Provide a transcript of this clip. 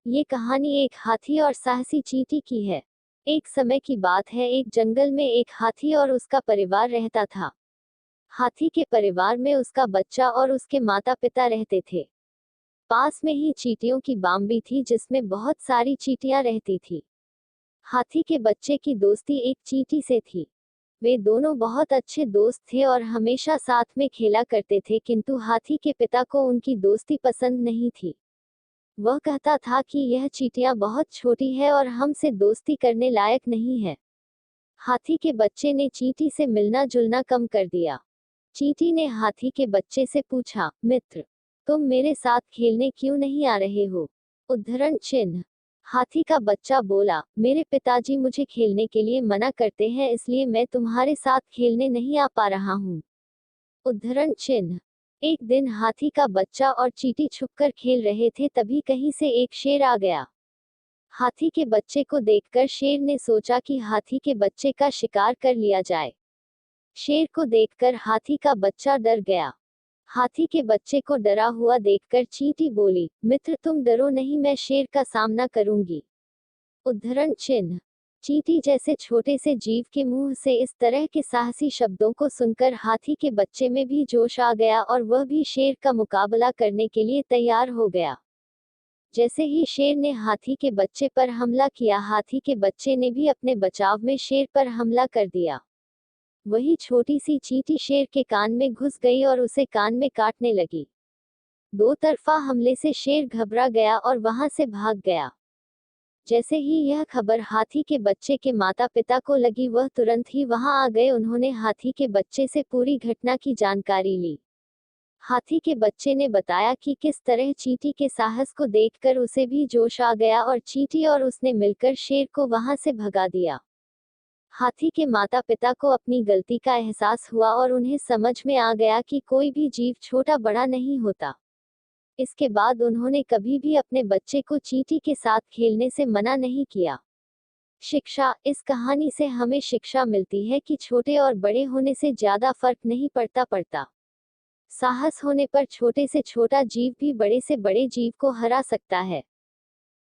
ये कहानी एक हाथी और साहसी चींटी की है। एक समय की बात है, एक जंगल में एक हाथी और उसका परिवार रहता था। हाथी के परिवार में उसका बच्चा और उसके माता पिता रहते थे। पास में ही चींटियों की बाम्बी थी जिसमें बहुत सारी चींटियां रहती थी। हाथी के बच्चे की दोस्ती एक चींटी से थी। वे दोनों बहुत अच्छे दोस्त थे और हमेशा साथ में खेला करते थे, किंतु हाथी के पिता को उनकी दोस्ती पसंद नहीं थी। वह कहता था कि यह चींटियां बहुत छोटी है और हमसे दोस्ती करने लायक नहीं है। हाथी के बच्चे ने चींटी से मिलना जुलना कम कर दिया। चींटी ने हाथी के बच्चे से पूछा, मित्र, तुम मेरे साथ खेलने क्यों नहीं आ रहे हो? उद्धरण चिन्ह। हाथी का बच्चा बोला, मेरे पिताजी मुझे खेलने के लिए मना करते हैं, इसलिए मैं तुम्हारे साथ खेलने नहीं आ पा रहा हूँ। उद्धरण चिन्ह। एक दिन हाथी का बच्चा और चींटी छुपकर खेल रहे थे, तभी कहीं से एक शेर आ गया। हाथी के बच्चे को देखकर शेर ने सोचा कि हाथी के बच्चे का शिकार कर लिया जाए। शेर को देखकर हाथी का बच्चा डर गया। हाथी के बच्चे को डरा हुआ देखकर चींटी बोली, मित्र तुम डरो नहीं, मैं शेर का सामना करूंगी। उद्धरण चिन्ह। चींटी जैसे छोटे से जीव के मुंह से इस तरह के साहसी शब्दों को सुनकर हाथी के बच्चे में भी जोश आ गया और वह भी शेर का मुकाबला करने के लिए तैयार हो गया। जैसे ही शेर ने हाथी के बच्चे पर हमला किया, हाथी के बच्चे ने भी अपने बचाव में शेर पर हमला कर दिया। वही छोटी सी चींटी शेर के कान में घुस गई और उसे कान में काटने लगी। दो तरफा हमले से शेर घबरा गया और वहां से भाग गया। जैसे ही यह खबर हाथी के बच्चे के माता पिता को लगी, वह तुरंत ही वहां आ गए। उन्होंने हाथी के बच्चे से पूरी घटना की जानकारी ली। हाथी के बच्चे ने बताया कि किस तरह चींटी के साहस को देखकर उसे भी जोश आ गया और चींटी और उसने मिलकर शेर को वहां से भगा दिया। हाथी के माता पिता को अपनी गलती का एहसास हुआ और उन्हें समझ में आ गया कि कोई भी जीव छोटा बड़ा नहीं होता। इसके बाद उन्होंने कभी भी अपने बच्चे को चींटी के साथ खेलने से मना नहीं किया। शिक्षा। इस कहानी से हमें शिक्षा मिलती है कि छोटे और बड़े होने से ज्यादा फर्क नहीं पड़ता। साहस होने पर छोटे से छोटा जीव भी बड़े से बड़े जीव को हरा सकता है।